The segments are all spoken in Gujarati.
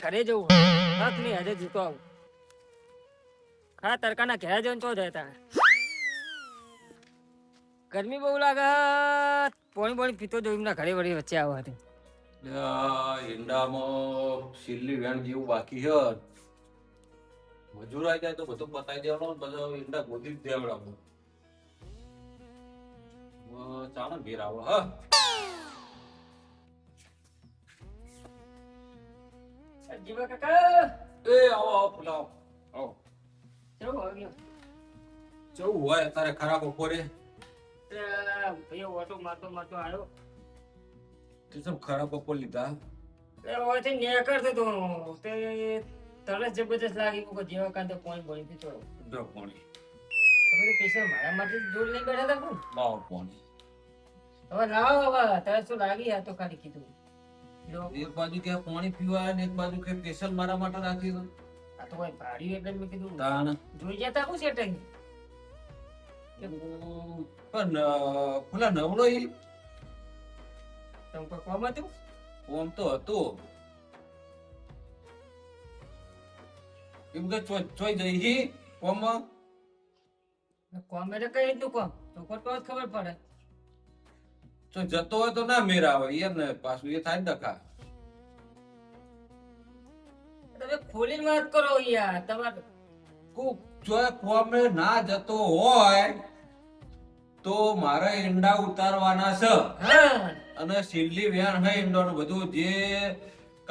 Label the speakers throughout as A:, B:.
A: ઘરે જવું હક નહીં હજે જીતો આવું ખરા તડકાના ઘેર જઈને ચો જતા ગરમી બહુ લાગે પોણી પોણી પીતો જો એમના ઘરે વળી વચ્ચે આવો હતી
B: ઈંડામાં છેલ્લી વેણ જેવું બાકી છે મજૂર આવી જાય તો બધું પતાવી દેવાનો બધા ઈંડા ગોદી જ દેવડાવું ચાલો ઘેર આવો હા
A: જીવા કાકા
B: એ આવો આવો ફુલાવો આવો
A: કેવું આવ્યો
B: જવું હોય અત્યારે ખરાબ બપોરે
A: ભાઈ ઓટો મારતો મારતો આવ્યો
B: તે સબ ખરાબ બપોર લીધા
A: ઓથી નેકળતો તો તે તરસ જબરજસ્ત લાગી કે જેવા કાંતો પોઈન્ટ બોલી પીતો
B: જો પાણી
A: તમે તો પૈસા મારા માટે જોડ લઈ બેઠા હતા પણ
B: લાવો પાણી
A: હવે લાવો હવે તરસ તો લાગી આ તો ખાલી કીધું
B: એક બાજુ કે પાણી પીવા ને એક બાજુ કે સ્પેશિયલ મારા માટે રાખી દો
A: આ તો ભાઈ ભાડ્યું એટલે મેં કીધું
B: તાણ
A: જોઈ જતા હું સેટિંગ
B: પણ પેલા નવડો ઈ
A: તમે કોઈ કોમ હતું
B: ઓમ તો હતો એમ કે ચોઈ જઈ કોમ
A: કોમ એટલે કઈ રીતનું કોમ તો કોઈ ખબર પડે
B: તો જતો હોય તો ના મેર આવે યાર ને પાછું એ થાય ડખા
A: તમે ખોલીને વાત કરો યાર તમારે
B: કોક જો કોમ ના જતો હોય તો મારે ઈંડા ઉતારવાના છે
A: હા
B: અને છેલ્લી વેણ હે ઈંડાનું બધું જે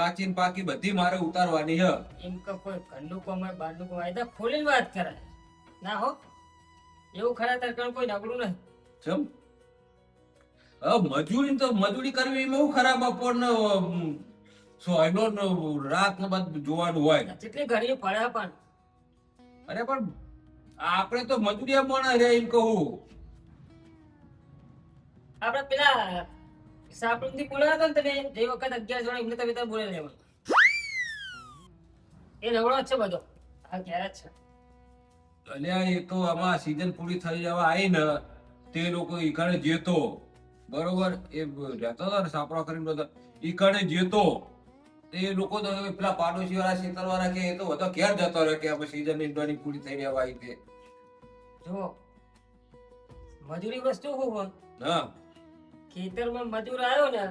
B: કાચીન પાકી બધી મારે ઉતારવાની છે
A: એમ કે કોઈ ઘરનું કોમ હોય બહારનું કોમ હોય તો ખોલીને વાત કરાય ના હો એવું ખરા તાર કોઈ નબળું નહીં
B: જમ મજૂરી કરવી એમાં એવું ખરાબ બપોરને સોયનો રાત ને બધું જોવાનું હોય
A: જેટલી ઘણી પડે પણ
B: અરે પણ આપણે તો મજૂરી મોણા રે એમ કહું
A: આપડે પેલા સાપડું થી બોલાવ્યા હતા ને તમે જે વખત 11 જણા એમને તમે ત્યાં બોલે લેવાનું એ નવડો જ છે બધો આ ઘેર જ છે
B: અલ્યા એ તો આમાં સીઝન પૂરી થઈ જવા આવી ને તે લોકો ઈકાણે જેતો બરોબર એ રહેતો હતો ને સાપડા કરીને બધા ઈકાણે જેતો એ લોકો તો પેલા પાડોશી વાળા શેતર વાળા કે એ તો બધો ઘેર જતો રહે કે આપણે સીઝન ઈંડોની પૂરી થઈ જવા આવી તે
A: જો મજૂરી વસ્તુ શું હોય
B: હા
A: ખેતરમાં મજૂર આવ્યો ને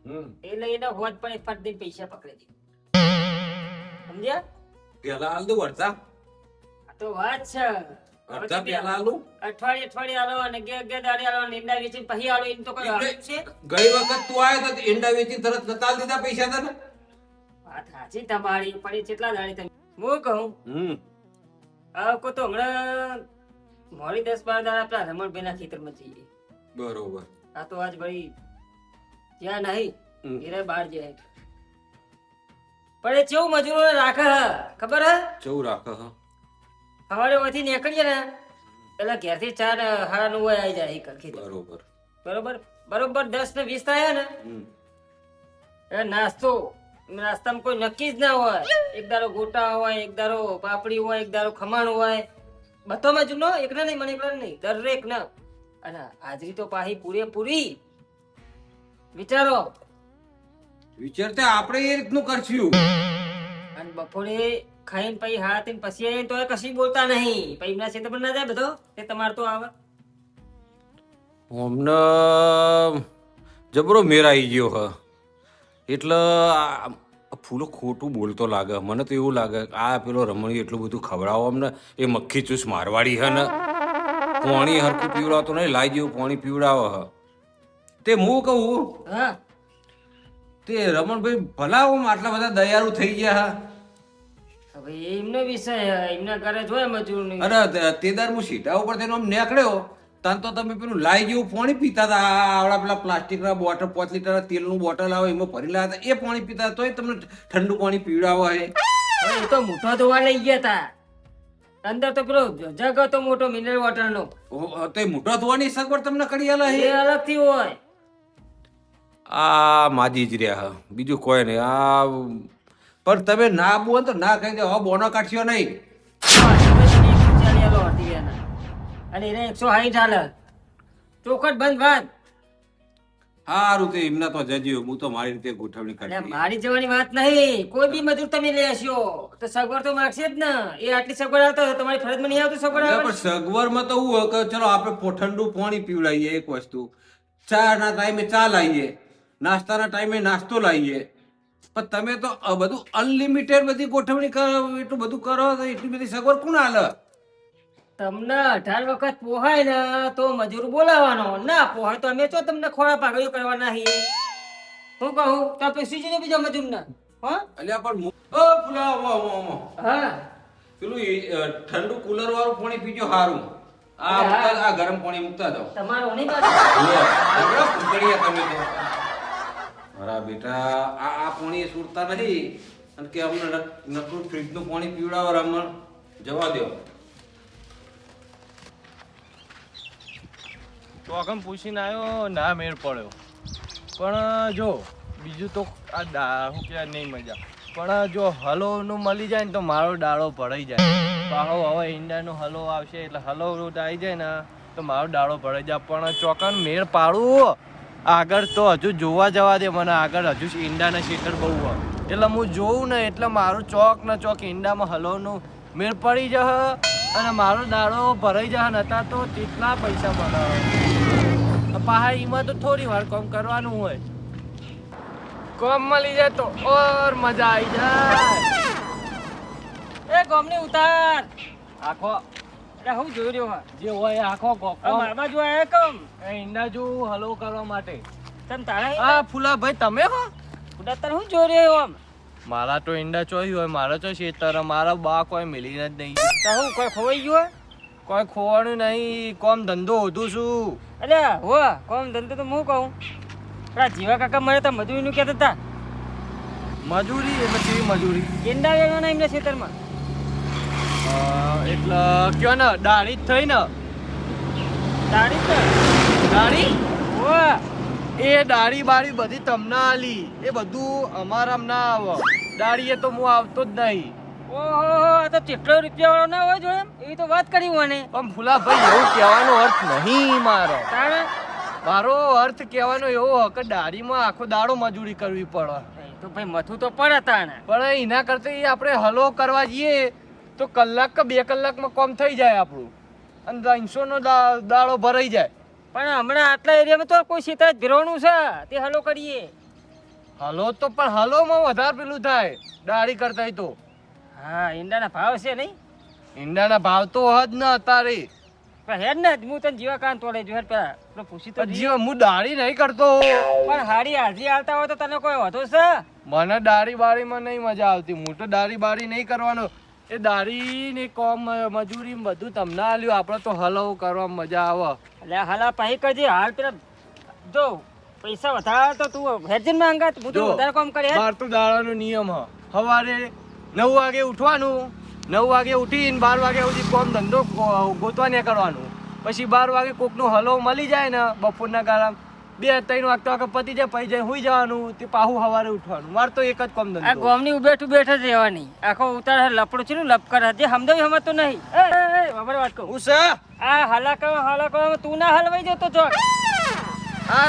B: હમ
A: એટલે એના હોજ પણ ફટ દઈને પૈસા પકડી દે સમજ્યા
B: પેલા હાલ દઉં અડધા
A: આ તો વાત છે
B: અડધા પેલા હાલું
A: અઠવાડિયે આલો અને અગે દાડે આલો નીંદા વેચીને પછી આલો એમ તો કોઈ હાલું છે
B: ગઈ વખત તું આવ્યો તો ઈંડા વેચી તરત નતાલ દીધા પૈસા તને
A: વાત સાચી તમારી પણ એ કેટલા દાડે તમે હું કહું આ કો તો હમણાં મોડી 10-12 દાડા આપણા રમણભાઈના ખેતરમાં જઈએ
B: બરોબર
A: આ તો આજ ભાઈ ત્યાં નહીં એરે બહાર જાય પણ એ કેવું મજૂરોને રાખે ખબર હે
B: ચૌ રાખે હા
A: સવારે ઓથી નીકળીએ ને એટલે ઘેરથી 4-9 આવી જાય ખેતર
B: બરોબર
A: બરોબર 10 ને 20 થાય ને એ નાસ્તામાં કોઈ નક્કી જ ના હોય એક દારો ગોટા હોય એક દારો પાપડી હોય એક દારો ખમણ હોય બધામાં જુનો એકને નહીં મને એકલા નહીં દરેક ના અને હાજરી તો પાહી પૂરેપૂરી વિચારો
B: વિચારતે આપણે એ રીતનું કરશું
A: અને બપોરે ખાઈને પછી હાથ પછી આવીને તો કશી બોલતા નહીં પછી એમના ક્ષેત્ર પર ના જાય બધો તે તમારે તો આવે
B: અમને જબરો મેર આવી ગયો હ એટલે ફૂલો ખોટું બોલતો લાગે મને તો એવું લાગે આ પેલો રમણી એટલું બધું ખવડાવો અમને એ મક્ખી ચૂસ મારવાડી હે ને પાણી હરખું પીવડાવતો નહીં લાઈ જેવું પાણી પીવડાવે હ તે હું કહું
A: હા
B: તે રમણભાઈ ભલા આટલા બધા દયાળુ થઈ ગયા
A: હવે એમનો વિષય એમના ઘરે જોયે મજૂર નહીં
B: અરે તેદાર હું સીધા ઉપર તેનો આમ નીકળ્યો તાન તો તમે પેલું લાઈ જેવું પાણી પીતા હતા આવડા પેલા પ્લાસ્ટિકના બોટલ 5 લીટર તેલનું બોટલ આવે એમાં ભરી લાવ્યા હતા એ પાણી પીતા હતા તોય તમને ઠંડુ પાણી પીવડાવો હે
A: એ તો મોટો ધોવા લઈ ગયા હતા અંદર તો પેલો જગ હતો મોટો મિનરલ વોટર નો
B: તો એ મોટો ધોવાની સગવડ તમને કરી આલે
A: એ અલગથી હોય
B: આ માજી જ રહ્યા બીજું કોઈ નહીં આ પણ તમે ના બોલો તો ના કહી દે હવે બોનો કાઢશો નહીં
A: અને એને 160 હાલે ચોખટ બંધ વાત
B: સારું તે એમના તો જજો, હું તો મારી રીતે ગોઠવણી
A: એટલે
B: કરી.
A: મારી જવાની વાત નહીં. કોઈ બી મજૂર તમે લેશો તો સગવડ તો માગશે જ ને. એ આટલી સગવડ આવતો હોય, તમારી ફરજમાં નહીં આવતું સગવડ
B: એટલે
A: આવે?
B: પણ સગવડમાં તો એવું હોય કે ચલો આપણે ઠંડુ પાણી પીવડાવીએ એક વસ્તુ, ચા ના ટાઈમે ચા લાવીએ, નાસ્તાના ટાઈમે નાસ્તો લાવીએ, પણ તમે તો આ બધું અનલિમિટેડ બધી ગોઠવણી કરો, એટલું બધું કરો તો એટલી બધી સગવડ કોણ હાલે?
A: તમને 18 વખત પોહાય ને તો મજૂર બોલાવાનો, ના પોહાય તો અમે તો તમને ખોળા પાઘડીઓ કરવાના છીએ. હું કહું તો પછી જ બીજો મજૂર ના હા.
B: અલ્યા પણ પેલા
A: હા
B: પેલું ઠંડુ કુલર વાળું પાણી પીજો સારું. આ ગરમ પાણી મૂકતા જાઓ.
A: તમારો નહીં બાજુ.
B: તમે તો મારા બેટા આ પાણી સુરતા નથી અને કે અમને નકરું ફ્રીજનું પાણી પીવડાવો, અમને જવા દો.
C: ચોકમ પૂછીને આવ્યો, ના મેળ પડ્યો. પણ જો બીજું તો આ શું કહેવાય નહીં મજા, પણ જો હલોનું મળી જાય ને તો મારો દાડો ભરાઈ જાય. પાહો હવે ઈંડાનો હલો આવશે એટલે હલો રોટ આવી જાય ને તો મારો દાડો ભરાઈ જાય. પણ ચોકન મેળ પાડવું આગળ તો હજુ જોવા જવા દે મને, આગળ હજુ ઈંડાના શેટર બહુ હોય એટલે હું જોઉં ને એટલે મારું ચોક ને ચોક ઈંડામાં હલોનું મેળ પડી જશે અને મારો દાડો ભરાઈ જશે. નતા તો કેટલા પૈસા મળે. પહાડીમાં તો થોડી વાર કામ કરવાનું હોય, કામ મળી જાય તો ઓર મજા આવી જાય.
A: એ ગોમની ઉતાર.
C: આખો
A: એટલે હું જોઈ રહ્યો હા.
C: જે હોય આખો
A: મારા બાજુ આયા કમ
C: ઈંડા જો હલો કરવા માટે.
A: તમ તારા
C: આ ફૂલાભાઈ તમે હો?
A: ઉડાતર હું જોઈ રહ્યો આમ.
C: મારા તો ઈંડા ચોઈ હોય, મારા તો શેતર, મારા બા કોઈ મિલીને જ નહીં.
A: તો હું કોઈ ખોવાઈ ગયો
C: કોઈ ખોવાનું નહીં, કોમ ધંધો હોતું શું.
A: એટલે હો કોમ ધંધો તો હું કહું. પેલા જીવા કાકા મળે તો મજૂરીનું કહેતા હતા.
C: મજૂરી એટલે કેવી મજૂરી?
A: ઈંડા વેણવાના એમના ખેતરમાં.
C: એટલે કયો ને દાઢી જ થઈ ને?
A: દાઢી છે
C: દાઢી?
A: હો
C: એ દાઢી બાળી બધી તમને આલી, એ બધું અમારામાં ના આવે. દાઢીએ તો હું આવતો જ નહીં.
A: ઓહો આ તો કેટલો રૂપિયા વાળો ના હોય જોડે એવી તો વાત કરી મને.
C: પણ ફુલાભાઈ એવું કહેવાનો અર્થ નહીં મારો.
A: તારે
C: મારો અર્થ કહેવાનો એવો કે દાઢીમાં આખો દાડો મજૂરી કરવી પડે.
A: તો ભાઈ મથું તો પડે તાણે.
C: પણ એના કરતા આપણે હલો કરવા જઈએ તો કલાક કે 2 કલાકમાં કામ થઈ જાય આપણું અને 300 નો દાડો ભરાઈ જાય.
A: પણ હમણાં આટલા એરિયામાં તો કોઈ સીતા ભીરવાનું છે તે હલો કરીએ.
C: હલો તો પણ હલોમાં વધારે પેલું થાય દાઢી કરતા તો.
A: હા ઈંડાના ભાવ છે નહીં?
C: ઈંડાના ભાવ તો જ ન અત્યારે.
A: પણ હેડ ને હું તને જીવા કાન તોડે જો હેડ પેલા પેલો પૂછી તો
C: જીવ હું દાઢી નહીં કરતો.
A: પણ હારી હાજી આવતા હોય તો તને કોઈ વાંધો છે?
C: મને દાઢી બાળીમાં નહીં મજા આવતી. હું તો દાઢી બાળી નહીં કરવાનો. એ દાઢી ને કોમ મજૂરી બધું તમને આલ્યું, આપણે તો હલવ કરવા મજા આવે.
A: એટલે હાલા પાહી કરજે હાલ પેલા જો પૈસા વધારે તો તું હેડજન માં અંગાત હું તો વધારે કામ કરે.
C: માર તો દાડાનો નિયમ હ સવારે 9 વાગે ઉઠવાનું, 9 વાગે ઉઠીને 12 વાગ્યા સુધી કામ ધંધો ગોતવા ને કરવાનું. પછી 12 વાગે કોકનું હલો મળી જાય ને બપોરના ગાળામાં 2-3 વાગતા વાગે પતી જાય, પછી જાય સુઈ જવાનું, તે પાછું સવારે ઉઠવાનું. માર તો એક જ કામ
A: આ
C: ધંધો.
A: ગોમની બેઠું બેઠ જ રહેવાની. આખો ઉતાર લપડો છે ને લપકર જે સમજાવી સમજતો નહીં. એ બાબર વાત કહું
C: હું છે
A: આ હાલા કરવા તું ના હલવાઈ જતો ચોક.
C: આ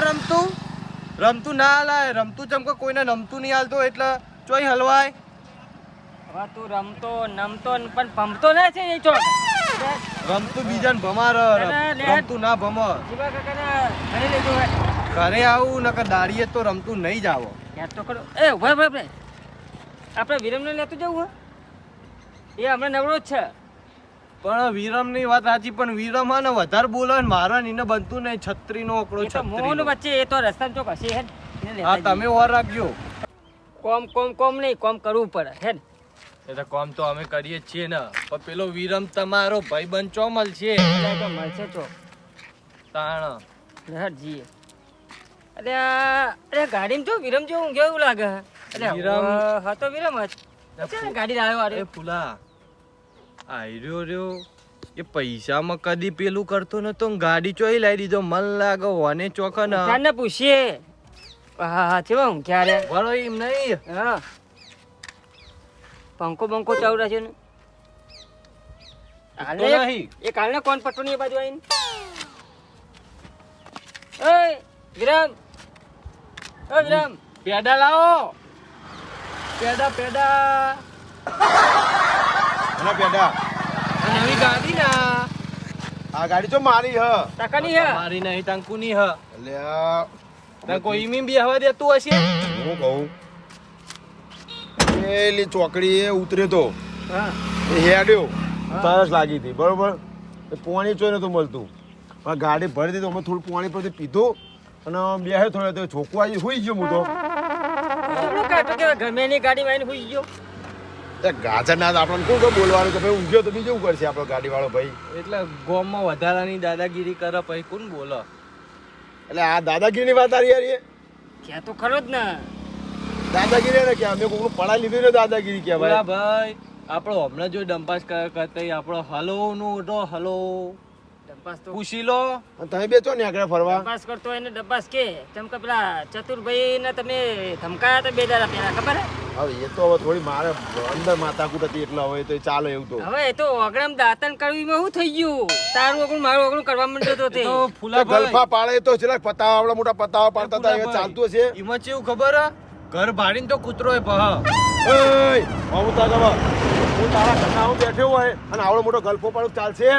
C: રમતું ના હલાય. રમતું ચમકો કોઈને નમતું નહીં હાલતો એટલે ચોઈ હલવાય.
A: હવે તું રમતો નમતો પણ પંપતો ના છે એ ચોક.
C: રમતું બીજાને ભમાર, રમતું ના ભમર.
A: જીવા કાકાના ઘરે લઈ જવું હેડ.
C: ઘરે આવું નકર દાડીએ તો રમતું નહીં જ આવો.
A: યાદ તો કરો. એ ઉભા ભાઈ આપણે વિરમને લેતું જવું હે એ હમણાં નવરો જ છે.
C: પણ વિરમની વાત સાચી, પણ વિરમ હા ને વધારે બોલે ને મારા ને એને બનતું નહીં. છત્રીનો ઓકળો
A: એ તો મોહન
C: છત્રી.
A: વચ્ચે એ તો રસ્તામાં ચોક હશે હેડ. એને લેતા
C: હા
A: જઈએ.
C: તમે ઓર રાખજો.
A: કોમ નહીં કોમ કરવું પડે હેડ.
C: એ તો કામ તો અમે કરીએ જ છીએ ને, પણ પેલો વિરમ તમારો ભાઈબંધ ચોમલ છે
A: એટલે તો મળશે ચોક
C: તાણ.
A: હેડ જઈએ. અરે ગાડીમાં જો વિરમ જેવું ઊંઘ્યો એવું લાગે. એટલે
C: વિરમ?
A: હતો વિરમ જ છે ને ગાડી આવ્યો
C: એ
A: આરે.
C: ફૂલા આયરો રહ્યો એ પૈસામાં કદી પેલું કરતો નતો ને ગાડી ચોઈ લાવી દીધો. મન લાગે ઓને ચોખા ને
A: ચાંદને પૂછીએ. હા ચેવા ઊંઘ્યા રે.
C: બરો એમ નહીં.
A: હા પંખો બંકો ચાલુ રાખ્યો ને
C: તો
A: હાલે
C: નહીં.
A: એ કાલને કોણ પટોની એ બાજુ આવીને. ઓય વિરમ ઓ વિરામ
C: પેડા લાવો પેડા
D: ના પેડા
C: આ નવી ગાડી ના
D: આ ગાડી તો મારી હ
A: ટકાની હે
C: મારી નહીં ટંકુની હ
D: એટલે આ
C: તને કોઈ ઈમી બી હવા દેતું હશે
D: હું કહું પેલી ચોકડી એ ઉતર્યો તો
C: હા
D: એ હેડ્યો તરસ લાગી હતી બરોબર એ પાણી ચોય નતું મળતું આ ગાડી ભરી દીધું અમે થોડું પાણી પરથી પીધું અને બેહે થોડો તો છોકરો આવી સુઈ ગયો હું તો
A: આપણો કાટો કેવા ગમે ની ગાડી વાઈને હુઈ ગયો
D: એ ગાજર ના આપણને કોણ કોણ બોલવાનું કે ભાઈ ઊંઘ્યો તો બીજું કરશે આપણો ગાડીવાળો ભાઈ
C: એટલે ગોમમાં વધારાની દાદાગીરી કરે પછી કોણ બોલો
D: એટલે આ દાદાગીરીની વાત આ યાર એ
A: ક્યાં તો ખરો જ ને
D: દાદાગીરી ને કે અમે કોકનું પડા લીધું ને દાદાગીરી કે
C: બોલા
D: ભાઈ
C: ભાઈ આપણો હમણાં જો ડંપાસ કરતા આપણો હલો નો ઉઠો હલો
A: ડબ્બાસ તો
C: પૂછી લો
D: અને તમે બે ચો ને આગળ ફરવા
A: ડબ્બાસ કરતો હોય ને ડબ્બાસ કે જેમ કે પેલા ચતુરભાઈ ને તમે ધમકાયા હતા 2 દાડા પહેલા ખબર હે
D: હવે એ તો હવે થોડી મારે અંદર માથાકૂટ હતી એટલે હવે તો ચાલે એવું તો
A: હવે એ તો ઓગણમ દાંતન કરવીમાં શું થઈ ગયું તારું ઓગણું મારું ઓગણું કરવા માંડ્યો તો તે
C: તો ફૂલા
D: ગલ્ફા પાડે તો છે પતાવા આવડા મોટા પતાવા પાડતા હતા એ ચાલતું હશે
C: એમાં કેવું ખબર હે ઘર ભાડીને તો કૂતરો એ પહ
D: એય મમતા ગવા હું તારા ઘરના હું બેઠો હોય અને આવડો મોટો ગલ્ફો પાડો ચાલશે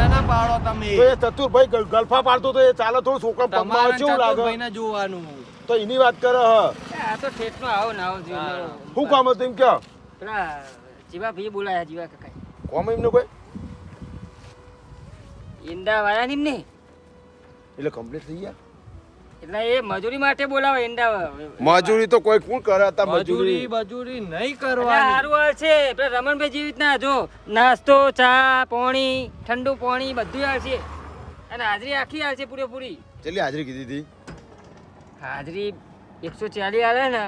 C: ના પાડો તમે
D: તો એ ચતુરભાઈ ગલ્ફા પાડતો તો એ ચાલે થોડું છોકરા પગમાં આવે કેવું લાગે
C: ભાઈને જોવાનું
D: તો એની વાત કરે હ
A: આ તો ઠેઠનો આવો ના આવો જોઈ
D: શું કામ હતું એમ કે
A: પેલા જીવા ભાઈ બોલાયા જીવા કાકા
D: કોમ એમને કોઈ
A: ઈંડા વાયા ની ને
D: એટલે કમ્પ્લીટ થઈ ગયા
A: એટલે એ મજૂરી માટે બોલાવે ઈંડા
D: મજૂરી તો કોઈ કોણ કરે હતા
C: મજૂરી
D: મજૂરી
C: બજૂરી નહીં
A: સારું
C: કરવાની
A: હાલ છે પેલા રમણભાઈ જેવી રીતના જો નાસ્તો ચા પાણી ઠંડુ પાણી બધું હાલ છે અને હાજરી આખી હાલ છે પૂરેપૂરી
D: ચેલી હાજરી કીધી હતી
A: હાજરી 140 આલે ને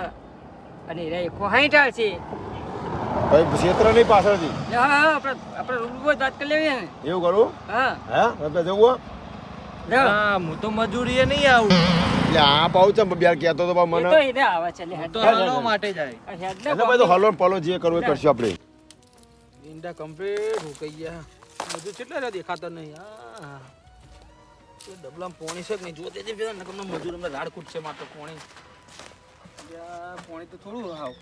A: અને એરા 160 હાલ છે
D: ભાઈ ક્ષેત્ર નહીં પાછળથી
A: હા હા આપણે રૂબરૂ જ વાત કરી લેવી ને
D: એવું કરું
A: હા
D: હે આપણે જવું
A: જાઓ.
C: હા હું તો મજૂરીએ નહીં આવું
D: એટલે આ પાઉ છે બ્યાર કહેતો તો બા
A: એ
D: મને
A: તો એને આવે છે લે
C: હું
A: હેડ
C: તો હલો માટે જાય
A: હેડ ને
D: એટલે ભાઈ તો હલો ને પલો જે કરવું એ કરશું આપણે
E: ઈંડા કમ્પ્લીટ હુકાઈ ગયા બધું કેટલા રહ્યા દેખાતા નહીં હા ડબલામાં પોણી છે કે નહીં જોતે જ પેલા નકર મજૂર અમને રાડ કૂટશે માત્ર પોણી પોણી તો થોડું હાવ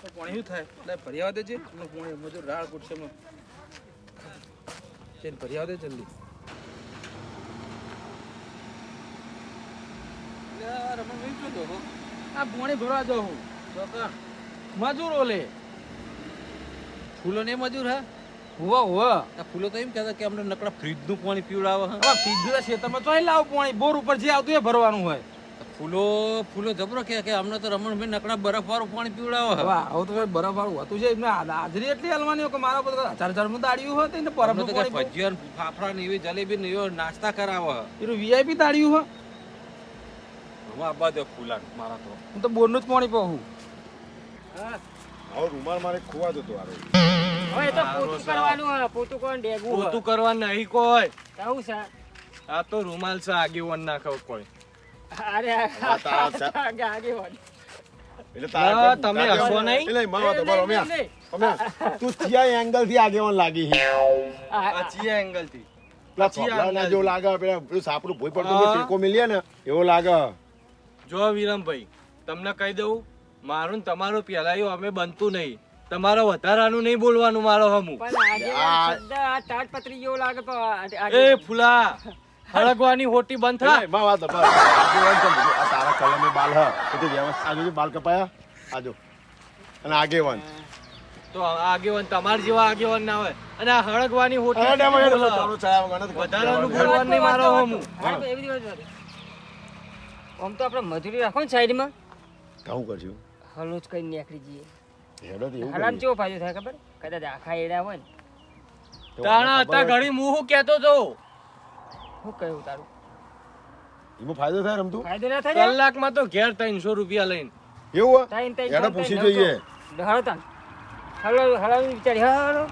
E: તો પોણી શું થાય એટલે ભરી આવવા દેજે એમને પોણી મજૂર રાડ કૂટશે એમને ભરી આવવા દે જલ્દી રમણ ભાઈ શું આ પોણી ભરવા દો હું મજૂરો લે ફૂલો ને મજૂર હા હુવા હુવા આ ફૂલો તો એમ કહેતા કે અમને નકડા ફ્રીજ નું પાણી પીવડાવે હા ફ્રીજ ના ખેતરમાં તો લાવ પાણી બોર ઉપર જે આવતું એ ભરવાનું હોય ફૂલો જબરો કે અમને તો રમણભાઈ નકડા બરફ વાળું પાણી પીવડાવે વાહ આવું તો બરફ વાળું હતું છે એમને હાજરી એટલી હલવાની કે મારા બધા 1000 માં દાડ્યું હોય ને બરફ નું પાણી ભજીયા ફાફડા ને એવી જલેબી ને એવો નાસ્તા કરાવે એનું વીઆઈપી દાડ્યું હોય
B: હમણાં આબા દે ફૂલા મારા તો
E: હું તો બોર નું જ પાણી પાઉં
A: હા
D: હવે રૂમાલ મારે ખોવા જતો આરે
A: હવે તો પોતું કરવાનું હે પોતું કોણ ડેગું
C: પોતું કરવા નહીં કોઈ
A: આવું છે
C: આ તો રૂમાલ છે આગેવાન ના ખાવ કોઈ
A: અરે આગે વાળી
D: એટલે
C: હા, તમે હસો નહીં?
D: એટલે મારો તો બરો અમે તું થિયા એંગલ થી આગેવાન લાગી
C: આ ચિયા એંગલ થી
D: પેલા
C: પછી
D: થોભલાના
C: આગળ.
D: જેવું લાગે પેલા પેલું સાપડું ભોય પડતું
C: હા.
D: ટેકો મિલીએ ને એવો લાગે
C: જો વિરમભાઈ તમને કહી દઉં મારું ને તમારું પેલાયું અમે બનતું નહીં તમારે વધારાનું નહીં બોલવાનું મારો હમું
A: પણ આજે શબ્દ આ તાડપત્રી જેવો લાગે પણ
C: એ ફૂલા હળગવાની હોટી બંધ થા
D: એટલે માં વાત બસ આગેવાન છે બધું. આ તારા કલમે બાલ હ એ તો વ્યવસ્થિત આજો બાલ કપાયા આજો અને આગેવાન
C: તો આગેવાન તમાર જેવા આગેવાન ના હોય અને આ હળગવાની હોટી
D: અરે ડેમો
C: બોલો.
D: તારો ચડાવ ગણત
C: વધારાનું બોલવાનું નહીં મારો હમું
A: હા, તો એવી વાત વાત. આમ તો આપણે મજૂરી રાખો ને સાઈડમાં
D: કાઉ કરશું
A: હલો જ કરીને નીકળી જઈએ
D: હેડો તો એવું
A: હલામ
D: કરીએ.
A: કેવો ફાયદો થાય ખબર કદાચ આખા એડા હોય ને
D: તો
C: તાણા
D: ખબર
C: હતા ઘડી હું શું કહેતો તો
A: શું કહ્યું તારું
D: એમાં ફાયદો થાય રમતું
A: ફાયદો ના થાય ને?
C: કલાકમાં તો ઘેર 300 રૂપિયા લઈને
D: એવું હે?
A: તાઈન તાઈન
D: હેડો
A: તાઈન
D: પૂછી
A: તાઈન
D: જોઈએ
A: નવતો. હળો તાન. હળો હળો વિચારી હળો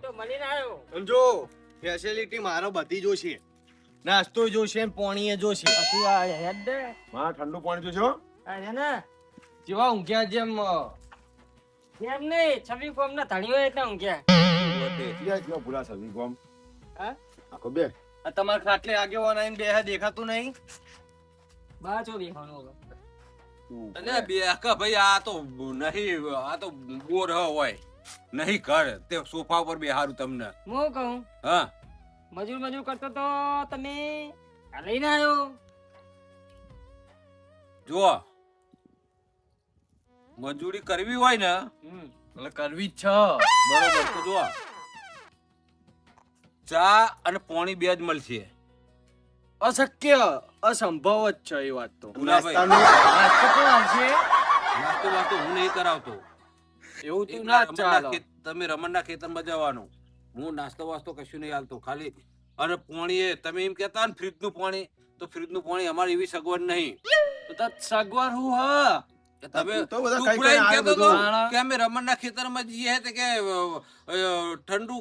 A: તો મળીને આવ્યો
C: સમજો ફેસિલિટી મારો બધી જોશે નાસ્તો જોશે ને પાણીએ જોશે
A: પછી આ હેડ દે
D: હા ઠંડુ પાણી જોજો
A: આ છે ને
C: જેવા ઊંઘ્યા જેમ
A: એમ નહીં છવ્વી કોમ ના ધણીઓ એટલે ઊંઘ્યા
D: ક્યાં ભૂલા સવી ગોમ
A: હા
D: આખો બે
C: આ તમારા ખાટલે આગેવાન આવીને બેહે દેખાતું નહીં?
A: બહાર ચો બેહવાનો હવે.
B: અને બે કા ભાઈ આ તો નહીં, આ તો બોર હોય નહીં ઘર તે સોફા ઉપર બેહારું તમને.
A: હું કહું
B: હા
A: મજૂર કરતો તો તમે આ લઈને આવ્યો.
B: જુઓ મજૂરી કરવી હોય ને
C: એટલે કરવી જ છે.
B: બરોબર તો જુઓ ચા અને પાણી બે જ મળશે.
C: અશક્ય અસંભવ જ છે એ વાત તો.
B: ભૂલાભાઈ,
C: નાસ્તો કોણ આવશે?
B: નાસ્તો વાસ્તો હું નહીં કરાવતો.
C: એવું તું ના જ ચાલે.
B: તમે રમણના ખેતરમાં જવાનું, હું નાસ્તો વાસ્તો કશું નહીં હાલતો. ખાલી અને પાણી એ તમે એમ કહેતા ને ફ્રીજનું પાણી, તો ફ્રીજનું પાણી અમારી એવી સગવડ નહીં.
C: તો તાર સગવડ હું હ
B: કે તમે
D: તો બધા
B: તું
D: ખાઈ
B: પેલા એમ
D: ખાઈને
B: કહેતો હતો
C: બધું.
B: કે અમે રમણના ખેતરમાં જઈએ તે કે ઠંડુ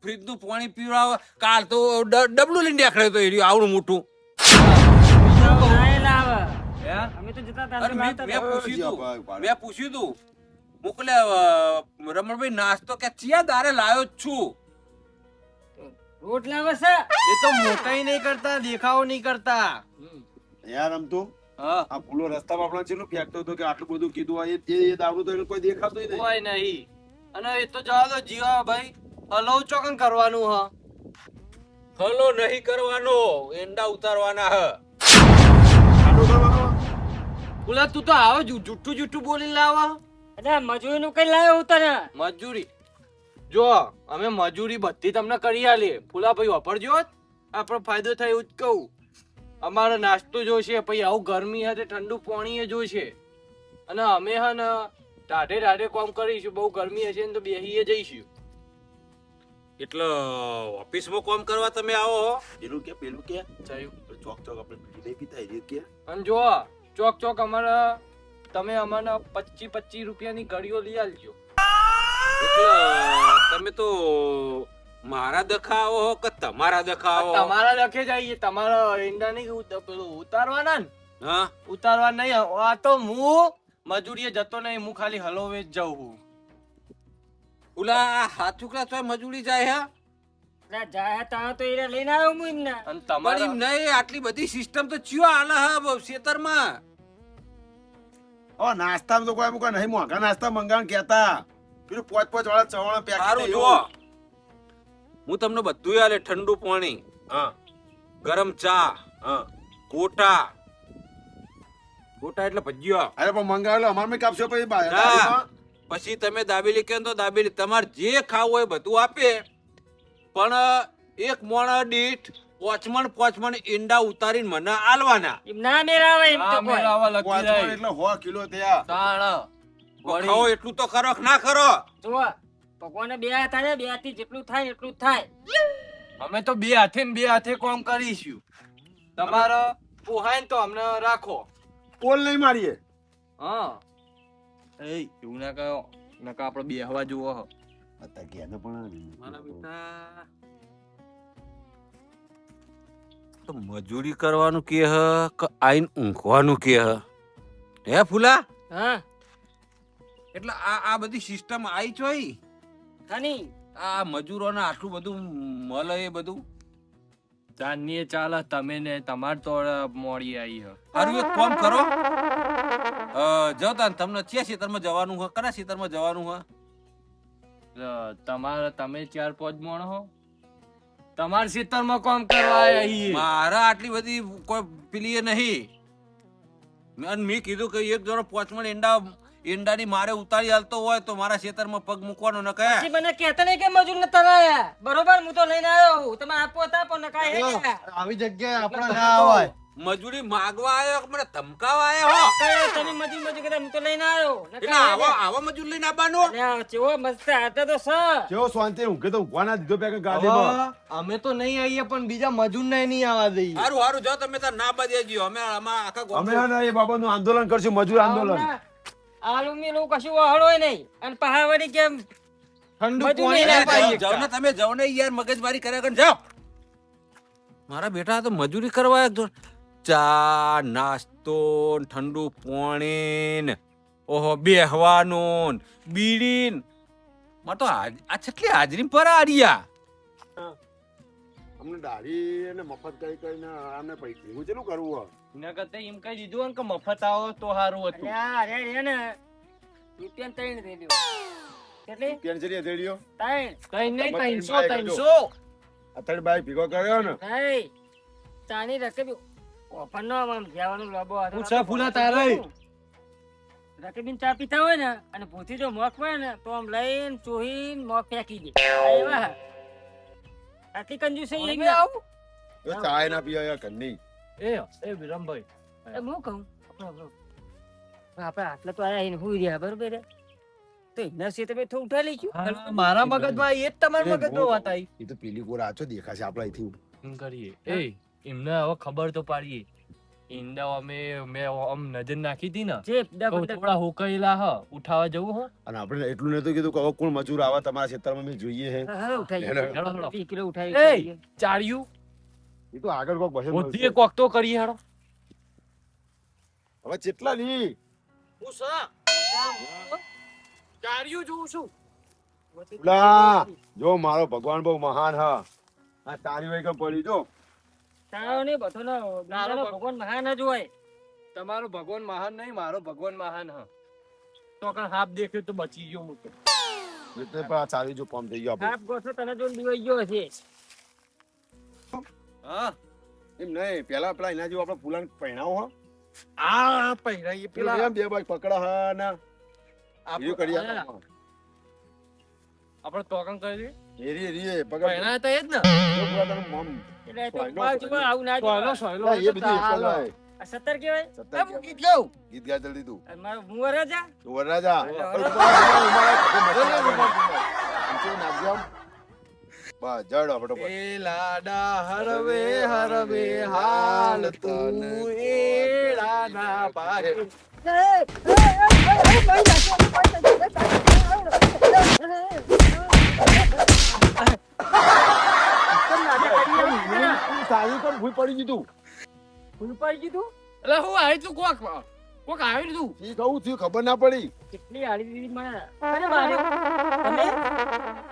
B: ફ્રીજનું પાણી પીવડાવે. કાલ તો ડબલું લઈને દેખાડ્યો તો એ આવડું મોટું.
A: ના લાવે.
C: હે?
A: અમે તો જતા હતા,
B: અરે
A: અમે
B: મેં
A: લાવતા હતા.
B: પૂછ્યું તું મોકલે રમણભાઈ નાસ્તો કે ચિયા દારે લાયો જ છું.
A: રોટ લાવે છે.
C: એ તો મોટાઈ નહીં કરતા, દેખાવો નહીં કરતા.
D: યાર આમ તો
C: હા
D: આ ફૂલો રસ્તામાં આપણે ચેલું ફેંકતો હતો કે આટલું બધું કીધું હોય એ દારૂ તો એને કોઈ દેખાતું નહીં.
C: કોઈ નહીં. અને એ તો જવા દો જીવા ભાઈ, હલવ ચોકન કરવાનું હ.
B: હલો નહીં કરવાનો, એંડા ઉતારવાના હ.
D: આટલું કરવાનું?
C: બોલા તું તો આવે જુઠ્ઠું બોલી લાવા.
A: એટલે મજૂરીનું કઈ લાવ્યો હું તને.
C: મજૂરી જો અમે મજૂરી બધી તમને કરી આલીએ. ફૂલા ભાઈ વાપરજો, આપણો ફાયદો થાય એવું જ કહું. અમારે નાસ્તો જોઈશે, પછી આવું ગરમી હતી ઠંડુ પાણી એ જોઈશે. અને અમે હે ને ટાઢે કામ કરીશું. બહુ ગરમી હશે ને તો બેહીએ જઈશું.
B: એટલે ઓફિસમાં કામ કરવા તમે આવો હો?
D: પેલું કે
C: થયું.
D: ચોક આપણે બીડી નહીં પીતા એ કે
C: અને જો ચોક અમારે તમે અમને 25 રૂપિયાની ઘડીઓ લઈ આલજો.
B: એટલે તમે તો મારા દખાવો હો કે તમારા દખાવો?
C: તમારા લખે જઈએ. તમારા ઈંડા નહીં પેલું ઉતારવાના ને?
B: હા
C: ઉતારવા નહીં. આ તો હું મજૂરીએ જતો નહીં, હું ખાલી હલોવે જ જાઉં છું.
B: ઓલા હાથ છોકરા તો મજૂરી જાય હે?
A: એટલે જાય તા તો એને લઈને આવ્યો હું એમને.
C: અને
B: પણ
C: તમારા
B: એમ નહીં, આટલી બધી સિસ્ટમ તો ચિયો આલે હે ખેતરમાં?
D: ઓ નાસ્તામાં તો કોઈ નહીં મોંઘા નાસ્તા મંગાણ કેતા પેલું પોચ વાળા ચવાણા
B: સારું
D: પેકેટ
B: જુઓ, હું તમને બધું આલે. ઠંડુ પાણી,
D: હા
B: ગરમ ચા,
D: હા
B: ગોટા એટલે ભજીયા.
D: અરે પણ મંગાવેલો અમારે કાપશો પછી
B: ના.
D: દાળીમાં.
B: પછી તમે દાબેલી કહો તો દાબેલી, તમારે જે ખાવું હોય બધું આપે. પણ એક મોણ દીઠ પોચમણ ઈંડા ઉતારીને મને આલવાના.
A: એમ ના મેળાવે એમ તો
C: આ
A: કોઈ.
C: મેળાવા લખી
D: પોચમાં
C: જાય.
D: એટલે 100 કિલો થયા.
C: તાણ. વળી.
B: ખાઓ એટલું તો કરો કે ના કરો?
A: જુઓ ભગવાને બે હાથ આલ્યા, બે હાથથી જેટલું થાય એટલું જ થાય.
C: અમે તો બે હાથે કામ કરીશું. તમારો પોહાય ને તો અમને રાખો.
D: પોલ નહીં મારીએ.
C: હા એ એવું ના કહો, નકા આપણે બેહવા જુઓ.
D: અત્યારે ઘેરને પણ
B: મારા બેટા તો મજૂરી કરવાનું કે હ કે આઈને ઊંઘવાનું કે હ? હે ફૂલા?
A: હા
B: એટલે આ બધી સિસ્ટમ આઈ ચોઈ?
A: ખાની
B: આ મજૂરોને આટલું બધું મળે એ બધું?
C: ચાંદની ચાલે, તમે ને તમાર તો મોડી આવી હ.
B: હારું એક કામ કરો, જતા તમને છે ખેતરમાં જવાનું હોય? કયા ખેતરમાં જવાનું હોય?
C: તમારે તમે 4-5 મોણ હો, તમારા ખેતરમાં કામ કરવા આવીએ.
B: મારા આટલી બધી કોઈ પેલી એ નહીં. અને મેં કીધું કે એક જણો પોચમણ ઈંડાની મારે ઉતારી હાલતો હોય તો મારા ખેતરમાં પગ મૂકવાનો ન કહે.
A: પછી મને કહેતા નહીં કે મજૂર નતા લાયા. બરોબર, હું તો લઈને આવ્યો. તમે આપો તો આપો, નકા એ નહીં.
D: આવી જગ્યાએ આપણે ના આવાય.
B: મજૂરી માગવા આવ્યો કે મને ધમકાવા આવ્યો હો?
A: કઈ તમે મજૂર કહેતા, હું તો લઈને આવ્યો. નકા
B: એટલે આવા મજૂર લઈને આવવાનો?
A: અલ્યા, ચેવો મસ્ત હતા તો સર.
D: જેવો શાંતિ ઊંઘે તો ઊંઘવા ના દીધો પેકે ગાડીમાં.
C: અમે તો નહીં આવીએ પણ બીજા મજૂર નહીં આવવા દઈએ.
B: હારું જો તમે તાર ના બધે જીઓ. અમે આખા
D: અમે
B: ગામ
D: હે ને એ બાબાનું આંદોલન કરશું, મજૂર આંદોલન.
A: આલુ મેલું કશું વહાળોય નહીં. અને પહાવડી કેમ
C: ઠંડુ
A: મજૂર
C: પાણી
A: નહીં
C: ના પાઈએ.
B: જાઓ ને તમે, જાઓ ને યાર, મગજમારી કર્યા કરીને જાઓ. મારા બેટા તો મજૂરી કરવા એક ચા નાસ્તો ને ઠંડુ પાણી ને ઓહો બેહવાનું ને બીડી ને. મારે તો આ છેટલી હાજરી પર આર્યા.
D: અમને દાઢી અને મફત કરીને અમને પૈસા એવું ચેલું કરવું હોય
C: એના કરતા એમ કહી દીધું હોય ને કે મફત આવો તો સારું હતું.
A: અલ્યા અરે રે ને રૂપિયા ને ત્રણ દઈ દ્યો. કેટલી
D: પેન્સિલી હથેળીઓ
A: ત્રણ
C: કઈ નહીં, 300
D: અત્યારે બાઈક ભેગો કર્યો ને
A: નહીં ચાની રકબી ઓફરનો આમ જવાનું લોબો હતો.
C: હું સા ફૂલા તારે?
A: રકબીન ચા પીતા હોય ને અને ભૂથી જો મોક હોય ને તો આમ લઈને ચોહીને મોક ફેંકી દે. આ એવા આટલી કંજૂસી એવી ના.
D: તો ચાય ના પીવા ઘરની
C: એ વિરમભાઈ,
A: એ હું કહું આપણે આટલા તો આયા એને હુઈ રહ્યા બરોબર છે? તો એના છે તમે થોડું ઉઠા લઈ ગયું.
C: હા, મારા મગજમાં એ જ તમારા મગજમાં વાત આવી.
D: એ તો પેલી કોર આછો દેખાશે આપણા અહીંથી
C: એમ કરીએ એમને હવે ખબર તો પાડીએ. ઈંડા મેં આમ નજર નાખી હતી ને,
A: જે
C: કહું થોડા હોકયેલા હ, ઉઠાવા જવું હો.
D: અને આપણે એટલું નતું કીધું કે હવે કોણ મજૂર આવે તમારા ખેતરમાં મેં જોઈએ છે
A: હા ઉઠાઈ
C: હેડો, હેડો.
A: 20 કિલો
C: એ
A: ઉઠાઈ.
C: ચાર્યું
D: એ તો આગળ કોક બસે
C: બુદ્ધિએ કોક તો કરીએ હેડો.
D: હવે કેટલા ની
C: હું સા ચાર્યું જોઉં છું.
D: લા જો મારો ભગવાન બહુ મહાન હ આ તારી વઈ કેમ પડી જો
A: તારો ને બધો નો
C: તારો
A: ભગવાન મહાન જ હોય.
C: તમારો ભગવાન મહાન નહીં, મારો ભગવાન મહાન હ. તો કણ હાફ દેખ્યો તો બચી ગયો હું તો.
D: એટલે પણ આ ચાલી જો પમ થઈ ગયો આપણે
A: આપ ગોઠો તને જો દીવાઈ ગયો છે.
C: હા
D: એમ નહીં પેલા પેલા એના જેવું આપણે ફૂલાને પહેણાવો હો
C: આ પહેરાઈએ
D: પેલા
C: પેલા
D: એમ બે બાજુ પકડા હા ના એવું કરી
C: હા. આપણે તોકણ કરી
D: એરી એરી પકડ
C: પહેરા તો એ જ ને.
D: જો પૂરા તને મમ
A: એટલે તો બાજુમાં આવું ના
C: સોયલો
A: જોવાય.
C: સોયલો
D: એ બધી એકલ હોય
A: આ 17 કહેવાય.
D: સત્તર
C: એ હું ગીત ગાઉં.
D: ગીત ગા જલ્દી તું
A: અને મારો હું વરરાજા.
D: વરરાજા બસ જડો ફટોફટ
C: એ લાડા હરવે હરવે હાલ તું એડાના પાકે.
D: સારી પણ ભૂલ પડી દીધું
A: ભૂલ પડી ગયું.
C: એટલે હું આવી તું કોક આવી લીધું.
D: ઈ કહું થયું ખબર ના પડી
A: કેટલી આડી દીધી મને. કોને માર્યો? તમે?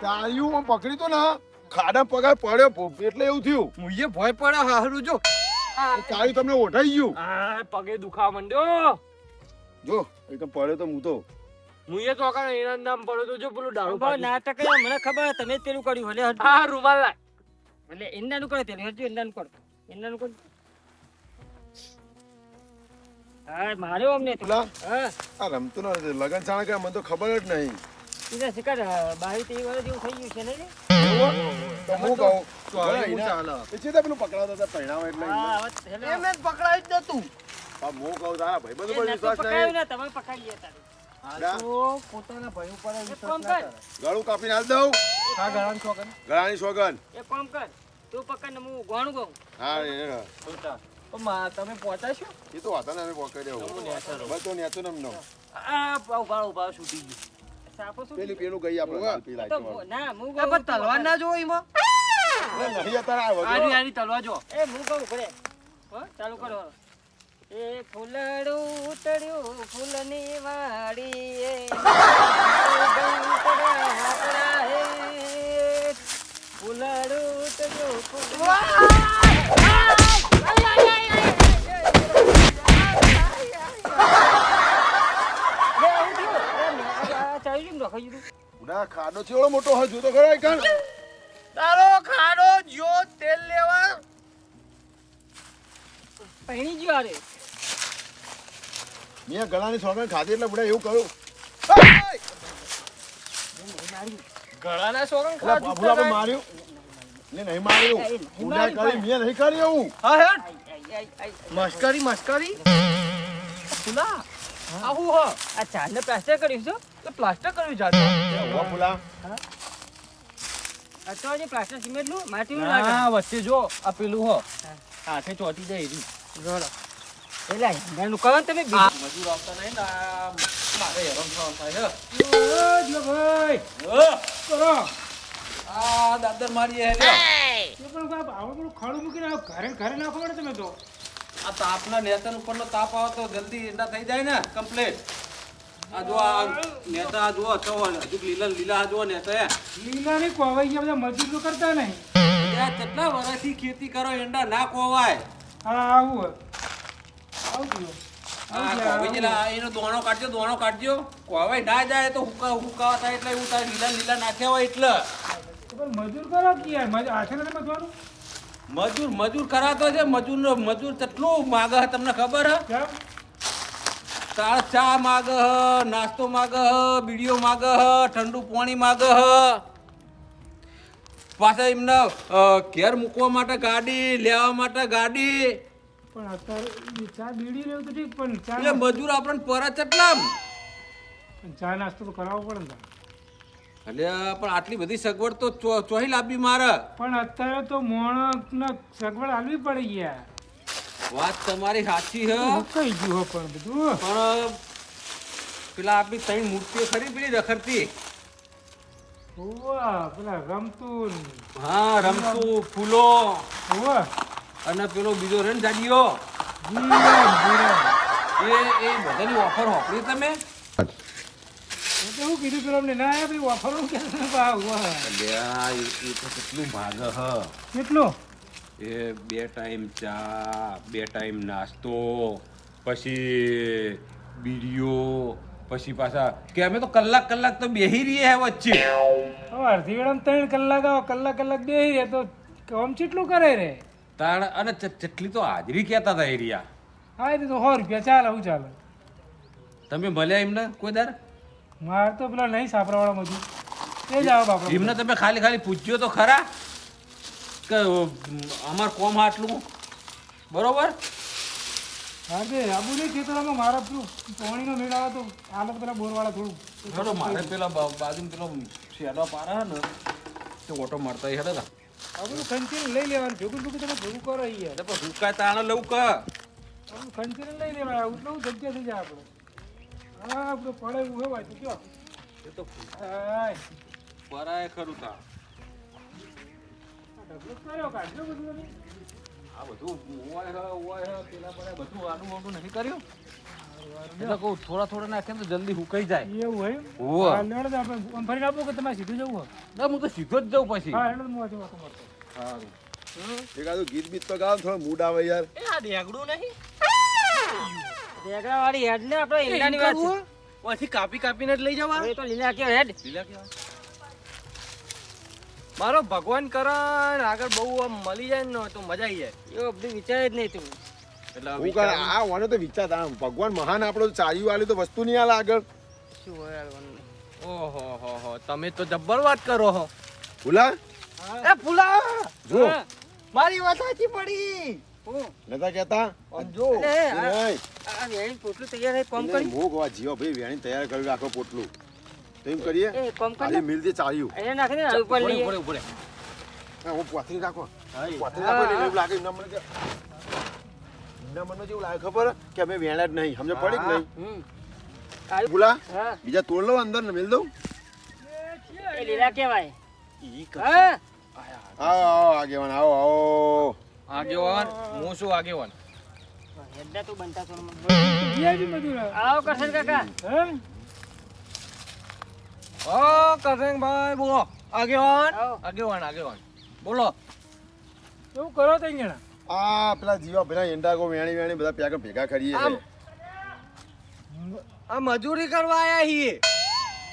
D: તાળીયું આમ પકડી તો ના ખાડા પગાર પડ્યો એટલે એવું થયું
C: મુયે ભય પડ્યો હારું જો.
D: તાળી તમને ઓઢાઈ ગયું
C: આ પગે દુખાવા માંડ્યો.
D: જો એકદમ પડ્યો તો હું તો
C: મુયે તો કાં એના નામ પડ્યો તો જો પેલું દારૂ
A: ઉભો નાટક કર્યો. મને ખબર તમે જ પેલું કર્યું. ભલે હટ.
C: આ રૂમાલ લાય.
A: એટલે એંડાનું કરે પેલું હજુ એંડાનું કર. એંડાનું કર. હા માર્યો અમને તો.
D: પેલા
A: હા
D: આ રમતો ના લગન ચાણા કે મને તો ખબર જ નહીં
A: સીધા શિકાર 22-23 વર્ષ જેવું થઈ ગયું છે ને રે?
D: તો હું કહું
C: તો હવે હું ચાલે.
D: એ ચેતા પેલું પકડાતા હતા પહેણાવા એટલે
A: હા હવે હેલો.
C: એમ જ પકડાઈ જ નતું.
D: આ હું કહું તારા ભાઈ બધું
A: એ
D: પર
A: નતું
D: વિશ્વાસ
A: પકડાયું
D: નહીં
A: ને તમે પકડીએ તારે.
C: આ તો પોતાના ભાઈ ઉપર જ
A: એક
C: વિશ્વાસ
A: કામ
C: ના
A: કર.
C: કરે.
D: ગળું કાપીને હાલ દઉં
C: આ ગળાની છોકરી.
D: ગળાની સોગન
A: એક કામ કર. તું પકડ ને હું ગોણું કહું.
D: હા એ
C: છોટા. પણ તમે પહોંચાશો?
D: એ તો હતા ને અમે પકડી દેવું બસ તો નેચો ને એમનો
C: આ ઉભા છૂટી ગયું.
A: સાપો શું
D: પેલું પેલું ગઈ આપણે હાલ પેલા
A: તો
D: આઈટમ
A: ના હું
C: એ પણ તલવાર ના જો એમાં.
D: વાળું. નહીં અત્યારે આ વગર
C: આની આની તલવાર જો.
A: એ હું કહું ઘરે. હો ચાલુ કરો. એ ફૂલડું ઉતર્યું ફૂલની વાડી એ ફૂલડું ઉતર્યું
D: ના ખાડો ચેવડો મોટો હોય જો તો ખરા કાન
C: તારો ખાડો જો તેલ લેવા.
A: પહેણી ગયો અરે
D: મેં ગળાની સોગન ખાધી એટલે બડા એવું કરું
C: ગળાના સોરંગ
D: એટલે
C: ખાધું
D: બાબુલા પણ
C: તે
D: માર્યું ને નહીં માર્યું ઉડા કરી મેં નહીં કરી એવું
C: હા હેડ. મસ્કરી ફૂલા આવું હ
A: આ ચાંદને પ્લાસ્ટર કર્યું છું.
C: તો પ્લાસ્ટર કર્યું જાતે.
D: ઉભા ફૂલા
A: આ તો જે પ્લાસ્ટર સિમેન્ટ નું માટીનું લાગે.
C: હા વચ્ચે જો આ પેલું હ હાથે ચોટી જાય એરી.
A: જોડો એલા એનું કહો ને તમે
C: આ મજૂર આવતા નહીં ને આ મારે હેરાન થવાનું થાય હે.
A: ભાઈ
C: કરો આ દાદર મારી હે લ્યો.
A: ખડું મૂકીને ઘરે નાખો પડે તમે તો.
E: આ તાપના નેતન ઉપરનો તાપ આવે તો જલ્દી ઈંડા થઈ જાય ને કમ્પ્લીટ. આ જો આ નેતા આ જો હજુ લીલા લીલા આ જો નેતા હે
A: લીલા ની કોવાઈ ગયા બધા મજૂર તો કરતા નહીં.
E: ત્યાં કેટલા વર્ષથી ખેતી કરો એંડા ના કોવાય
F: હા આવું આવું
E: આ કોવેજેલા એનો દોણો કાઢજો કોવાય ના જાય તો હુકાવા થાય એટલે એવું થાય લીલા નાખ્યા હોય એટલે
F: પણ મજૂર કરો કે યાર હાથે નથી મજવાનું
E: મજૂર કરાતો છે મજૂર કેટલું માગે છે તમને ખબર હે
F: કેમ
E: તાળ ચા માગ હ નાસ્તો માગ હ બીડીઓ માગ હ ઠંડુ પાણી માગ હ પાછા એમને ઘેર મૂકવા માટે ગાડી લેવા માટે ગાડી
F: પણ અત્યારે ચા બીડી લેવું તો ઠીક પણ ચા
E: એટલે મજૂર આપણને પર કેટલામ
F: પણ ચા નાસ્તો તો કરાવવો પડે ને તારે.
E: એટલે પણ આટલી બધી સગવડ તો ચોહી લાવવી મારે
F: પણ અત્યારે તો મોણસને સગવડ આલવી પડી યાર
E: વાત તમારી સાચી હ
F: કઈ ગયું હો પણ બધું
E: પણ પેલા આપણી ત્રણ મૂર્તિઓ ખરી પેલી રખડતી
F: ઓવા પેલા રમતું
E: હા રમતું ફૂલો
F: ઓવા
E: અને પેલો બીજો રે ને જાડીઓ એ બધાની ઓફર હોપડી તમે
F: હું કીધું પેલો અમને ના આવ્યા ભાઈ વાફરવું કે
E: અલ્યા એ તો કેટલું ભાગ હ
F: કેટલો
B: એ 2 ટાઈમ ચા 2 ટાઈમ નાસ્તો પછી બીડીઓ પછી પાછા કે અમે તો કલાક તો બેહી રહીએ હે વચ્ચે
F: અડધી વેળામાં 3 કલાક આવો કલાક બેહી રહે તો કામ કેટલું કરે રે
B: તાણ અને જેટલી તો હાજરી કહેતા હતા એરિયા
F: હા એ તો 100 રૂપિયા ચાલે હું ચાલે
B: તમે મળ્યા એમને કોઈ દર
F: મારે તો પેલા નહીં સાપરાવાળા મજૂર એ જ આવો બાપા
B: એમને તમે ખાલી પૂછ્યો તો ખરા કે અમાર કોમ આટલું બરોબર
F: હા બે આબુ નહીં ખેતરમાં મારા પેલું પાણીનો મેળ આવે તો આ લોકો પેલા બોરવાળા થોડું
B: હેડો મારે પેલા બાજુ પેલો શેડો પારા હે ને તે ઓટો મારતા હેડો તા
F: આ બધું ખંચીને લઈ લેવાનું ભેગું તમે ભેગું કરો અહીંયા
B: એટલે પણ હુકાય તાણ લઉં ક
F: આ બધું ખંચીને લઈ લેવાનું એટલું જગ્યા થઈ જાય આપણે હા આપણે પડે એવું હોય તો કયો
B: એ તો
F: હાય
B: પરાય ખરું તા
F: ડબલું કર્યો કાઢજો બધું તમે
B: આ બધું ઓય પેલા પરાય બધું આનું નહીં કર્યું એટલે કહું થોડા નાખે તો જલ્દી હુકાઈ જાય
F: એવું હોય
B: હોવે.
F: હા લેવડો તો આપણે આમ ફરીને આપો કે તમારે સીધું જવું હોય
B: ના હું તો સીધો જ જાઉં પછી
F: હા એટલે હું વાંચો વાંચો મારતો
D: એકાદું ગીત બીત તો ગાવ થોડો મૂડ આવે યાર
A: રેગડાવાળી હેડ ને આપણે ઈંડાની વાત છે.
C: ઓથી કાપીને જ લઈ જવા
A: હવે તો લીલા કેવો હેડ
C: મારો ભગવાન કરે ને આગળ બહુ આમ મળી જાય ને તો મજા આવી જાય
A: એવું બધું વિચારે જ નહીં તું
C: એટલે
D: હું કરે આ વાને તો વિચારતા ભગવાન મહાન આપણો ચાલ્યું વાળી તો વસ્તુ નહીં આલે આગળ
A: શું હોય હાલવાનું નહીં.
C: ઓહો હો તમે તો જબ્બર વાત કરો હો
D: ભૂલા
C: એ ફૂલા
D: જો
C: મારી વાત સાચી પડી
A: હું?
D: નતા કહેતા
C: આમ જો
A: અરે,
D: એ
A: આ
D: નહીં.
A: આ વેણી પોટલું તૈયાર થઈ કોમ
D: નહીં,
A: કરી
D: હું કહું, આ જીવા ભાઈ વેણી તૈયાર કર્યું આખો પોટલું તો એમ કરીએ
A: એ કોમ કરી
D: આજે મિલથી ચાલ્યું
A: એને નાખી દે ને ઉપર લઈએ
D: હા, હું પોથરી રાખો પોથરી રાખો એટલે એવું લાગે એમના મને કે એમના મને જેવું લાગે ખબર કે અમે વેણ્યા જ નહીં સમજ પડી કે નહીં
A: હમ.
D: ભૂલા
A: હા
D: બીજા તોડ લો અંદર ને મેલ દઉં
A: એ લીલા કહેવાય હા
D: આવો આવો આગેવાન આવો આવો
C: આગેવાન હું શું આગેવાન
A: હેડડા તું બનતા છો ને.
F: જીયાજી મજૂર
A: આવો કરશન કાકા
F: હે
C: ઓ કરશનભાઈ બોલો આગેવાન
A: આવો.
C: આગેવાન બોલો
F: એવું કરો તો અહીંયા
D: આ પેલા જીવા પેલા એંડાગો વેણી બધા પ્યાક ભેગા કરીએ
C: આમ. આ મજૂરી કરવા આયા છીએ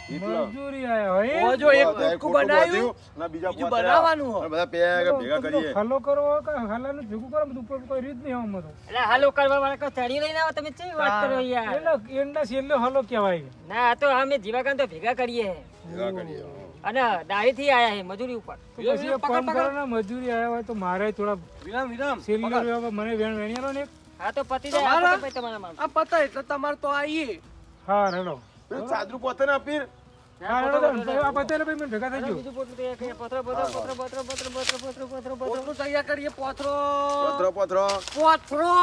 D: એટલો
F: મજૂરી આયા હોય
C: ઓ જો એક કુટકું બનાવ્યું
D: અને બીજા
C: બીજું
D: પોતરા.
C: બનાવવાનું હો.
D: અને બધા પ્યાક ભેગા કરીએ
F: હલો કરો કે હલાનું ભેગું કરો બધું ઉપર કોઈ રીત નહીં આમાં તો
A: એટલે હાલો કરવા વાળા કોઈ ચડી લઈને આવો તમે કેવી વાત કરો યાર
F: એટલે એંડા છેલ્લે હલો કહેવાય
A: ના આ તો અમે જીવાકાન તો ભેગા કરીએ હે.
D: ભેગા કરીએ
A: અને દાઢી થી આયા હે મજૂરી ઉપર
F: તો પછી એ કામ કરો ને મજૂરી આયા હોય તો મારે થોડા
C: વિરામ
F: છેલ્લે મને વેણિયાલો ને એક.
A: હા તો પતિ જાય
C: તમારા?
A: આપો તો પછી તમારા માલ.
C: આ પતા એટલે તમારે તો આવીએ
F: હા રેડો
D: પેલું ચાદરું પોતે ને આપીને
F: હા રેડો આ બતાલે ભાઈ મને ભેગા થઈ ગયો
A: બીજું પોટલું તૈયાર કરીએ. પથરો પથરો પથરો પથરો પથરો પથરો પથરો પથરો પથરો
C: પોતરું તૈયાર કરીએ પોથરો
D: પોતરો
C: પોથરો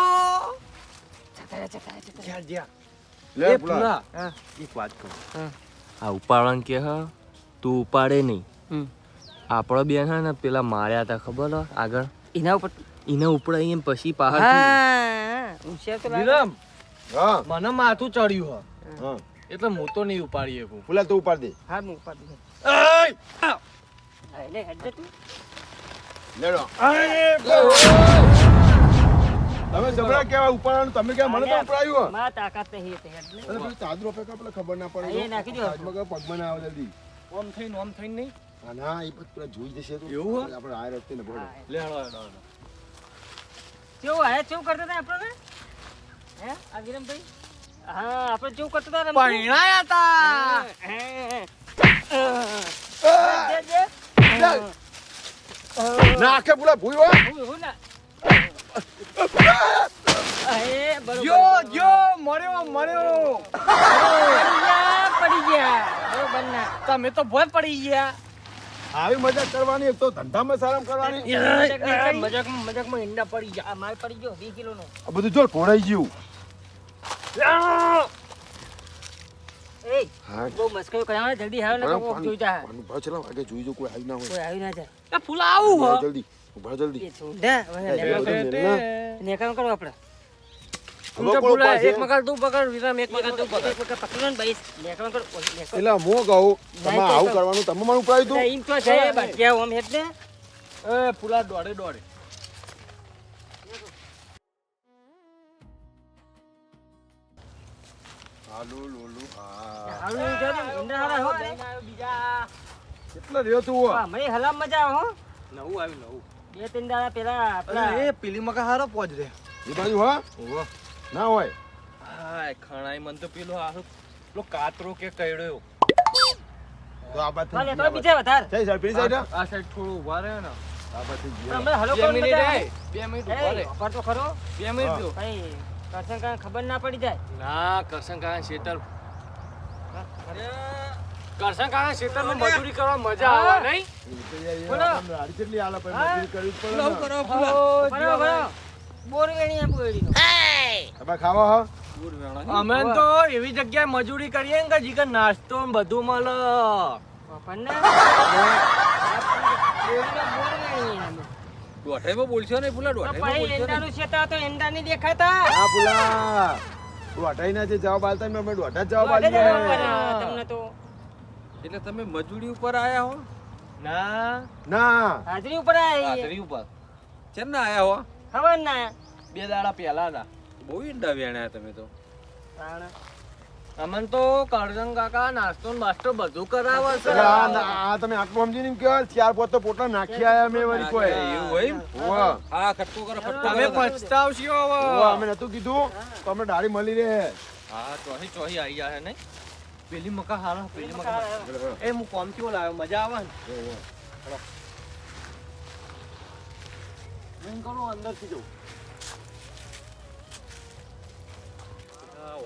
D: લે
C: એ
D: ભૂલા
C: ફૂલા એક વાત કહું આ ઉપાડવાનું કે હ તું ઉપાડે નહીં આપણો બેન હે ને પેલા માર્યા હતા ખબર હે આગળ
A: એના ઉપર
C: એને ઉપડાઈ એમ પછી પાછળ
A: હા હોશિયાર તો લાગે.
C: વિરમ
D: હા
C: મને માથું ચડ્યું હ
D: હા
C: એટલે હું તો નહીં ઉપાડી શકું
D: ભૂલા તું ઉપાડ દે
A: હા હું ઉપાડી દઉં.
C: એય!
A: હા, એટલે હેડ દે તું
D: લેડો તમે જબરા કેવા ઉપાડવાનું તમે કેવા મને તો ઉપડાયું
A: મારા તાકાત નહીં એટલે હેડ ને.
D: અરે પેલું ચાદરો ફેંકો પેલા ખબર ના પડે
A: અહીંયા નાખી દો.
D: આજમાં કહો પગમાં ના આવે જલ્દી
C: ઓમ થઈને નહીં
D: હા ના એ પછી પેલા જોઈ જશે તો
C: એવું હે?
D: આપણે આ રસ્તે ને બોલો
A: હા.
C: લે હળો હેડો
A: કેવું હે કેવું કરતા હતા આપણને હે આ વિરમભાઈ હા આપણે કેવું કરતા હતા રમતું?
C: પરણાયા તા
D: નાખે પુલા ભૂઈ હો
A: હું ના એ બરોબર
C: જો મર્યો
A: પડી ગયા બરોબર ના
C: તમે તો ભોય પડી ગયા
D: આવી મજાક કરવાની એક તો ધંધામાં સારામ કરવાની
C: મજાકમાં ઈંડા પડી ગયા
A: આ માલ પડી ગયો 20 કિલોનો
D: આ બધું જો ઢોળાઈ ગયું
A: એ
D: હા
A: બહુ મસ્કરો કર્યા ને જલ્દી હાલ ને કોક જોઈ જા
D: ભાવ ચલા વાગે જોઈ જો કોઈ આવી ના હોય
A: કોઈ આવી ના જાય
C: એ ફૂલા આવું
D: ઉભા જલ્દી ઉભા જલ્દી
A: એ છોડા નેકામ કરો આપણે
C: એક મકાન તું પકડ વિરામ એક મકાન તું પકડ
A: પકડો ને ભાઈ નેકામ કરો નેકામ
D: એટલે હું કહું તમે આવું કરવાનું તમે મને ઉપડાવી તું
A: ઈમ તો છે બાટિયા ઓમ હેડ ને
C: એ ફૂલા દોડે
D: હાલો લોલો હા
A: હાલ ની જો ઇન્દ્ર હારા હો
D: કેટલા રહ્યો તું
A: વાહ મને હલામ મજા હો
C: નવું આવ્યું નવું
A: બે ત્રણ દાડા પેલા આપણા
C: એ પેલી મકા હારો પોજ રે
D: એ બાજુ હા ના હોય
C: હાય ખણાઈ મન તો પેલો હારો પેલો કાતરો કે કઈડ્યો
D: તો આ બાજુ
A: ભલે તો બીજે વધાર
D: જય સાહેબ પેલી સાઈડ
C: આ સાઈડ થોડું ઉભા રહે ને
D: આ બાજુ
A: અમે હલો
C: 2
A: કોણ
C: મિનિટ
A: બધા
C: 2 મિનિટ ઉભા રહે
A: એ તો ખરો
C: 2 મિનિટ દો
A: ભાઈ કરસન કા ખબર ના પડી જાય
C: ના કરશન કાકા શેતર કરશન કાકા શેતર માં મજૂરી કરવા મજા આવે નહીં
A: બોલો.
D: કેટલી આલા પર મજૂરી કરવી જ પડે ને.
C: કરો
A: બરાબર બરાબર બોર વેણી આપો એડીનો
D: તમે ખાવા હા
C: અમે તો એવી જગ્યાએ મજૂરી કરીએ ને કે જીકર નાસ્તો ને બધું મળે
A: પણ એડીનો બોર વેણી અમે
C: દોઢાઈમાં બોલશો ને પેલા
A: તો ભાઈ એંડાનું છેતા તો એંડા નહીં દેખાતા
D: હા પુલા દોઢાઈ ના જે જવાબ આલતા ને અમે દોઢા જ જવાબ
A: દોઢે
D: આલીએ
A: જવાબ આલ્યા તમને તો
C: એટલે તમે મજૂરી ઉપર આયા હો ના
D: ના
A: હાજરી ઉપર આવી
C: હાજરી ઉપર કેમ ના આયા હો
A: ખબર ના
C: 2 દાડા પહેલા ના બહુ ઈંડા વેણ્યા તમે તો
A: તાણ.
C: અમન તો કરજણ કાકા નાસ્તો ને બાસ્તો બધું કરાવે છે
D: એટલે આ તમે આટલું સમજી ને કેવા 4-5 તો પોટલા નાખી આયા અમે વળી કોઈ
C: એવું હોય એમ?
D: ઓવા
C: હા ખટકો કરો તમે પછતાવશો
D: ઓવા અમે નતું કીધું તો અમને દાઢી મળી રહે
C: હા ચોહી આવી જાય નહીં પેલી મકા હારા પેલી મકા એ હું કોમ થી લાવ્યો મજા આવે ને મેં કરો અંદર થી જવું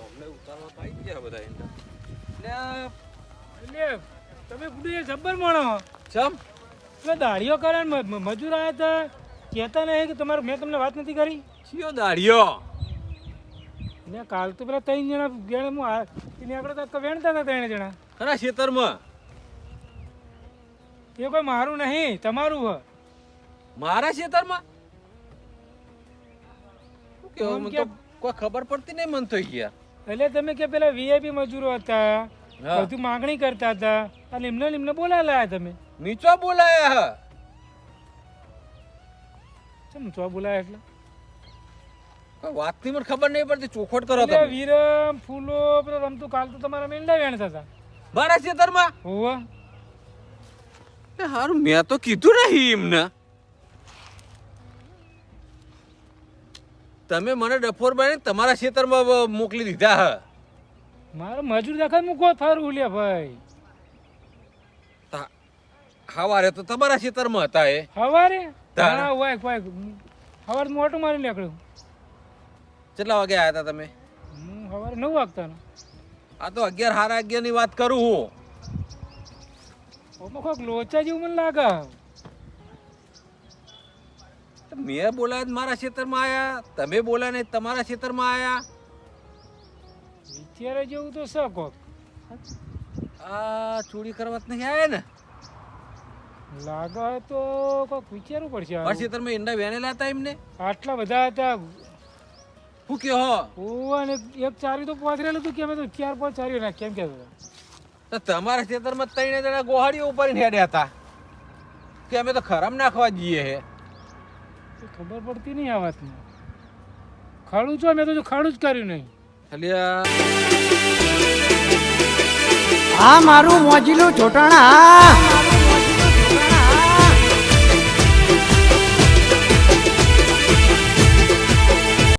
C: અમને ઉતારવા તો આવી ગયા બધા ઈંડા
F: એટલે તમે ગુડુ એ જબ્બર માણો
C: ચમ
F: એટલે દાઢીઓ કરે ને મજૂર આવ્યા હતા કહેતા નહીં કે તમારું મેં તમને વાત નથી કરી
C: ચિયો દાડિયો
F: ને કાલ તો પેલા 3 જણા ગેણે હું એને આગળ તો વેણતા હતા 3 જણા
C: ખરા ખેતરમાં
F: એ કોઈ મારું નહીં તમારું હ
C: મારા ખેતરમાં શું કેવું
F: આમ
C: મને
F: કે-
C: તો કોઈ ખબર પડતી નહીં મન થઈ ગયા
F: એટલે તમે કે પેલા વીઆઈપી મજૂરો હતા
C: હા.
F: બધું માંગણી કરતા હતા અને એમને બોલાય લાયા તમે
C: નીચો બોલાયા હ
F: ચમ છો બોલાય એટલે
C: કોઈ વાતની મને ખબર નહીં પડતી ચોખવટ કરો
F: એટલે
C: તમે
F: વીરમ ફૂલો પેલો રમતું કાલ તો તમારા મેંડા વેણતા હતા
C: મારા ખેતરમાં
F: હોવા
C: હારું મેં તો કીધું નહીં એમને તમે મને ડફોર બાઈને તમારા ખેતરમાં મોકલી દીધા હ
F: મારો મજૂર દાખલ મૂકો થારું ઉલ્યા ભાઈ
C: હવારે તો તમારા ખેતરમાં હતા એ
F: હવારે
C: તાણ.
F: હા હોય હવારે મોટો મારી નીકળ્યું
C: કેટલા વાગે આવ્યા હતા તમે
F: હું સવારે 9 વાગતાનો
C: આ તો 11 સાડા 11 ની વાત કરું હું
F: ઓમાં કોક લોચા જેવું મને લાગે
C: તો મેં બોલાયા તો મારા ખેતરમાં આયા તમે બોલ્યા નહીં તમારા ખેતરમાં આયા
F: વિચારે જેવું તો છે કોક
C: આ ચોરી કરવા તો નહીં આયા ને
F: લાગે તો કોક વિચારવું પડશે
C: મારા ખેતરમાં ઈંડા વેણેલા હતા એમને
F: આટલા બધા હતા
C: શું કયો હો
F: ઓવા ને એક ચારી તો પાથરેલું હતું કે અમે તો 4-5 ચારીઓ નાખ કેમ કહેતા હતા
C: તો તમારા ખેતરમાં 3 જણા ગોહાડીઓ ઉપર હેડ્યા હતા કે અમે તો ખરામ નાખવા જઈએ હે
F: ખબર પડતી નહીં આ વાતમાં. ખાડું છો મેં તો ખાડું જ કર્યું નહીં.
E: અલ્યા
G: આ મારું મોજીલું ચોટાણા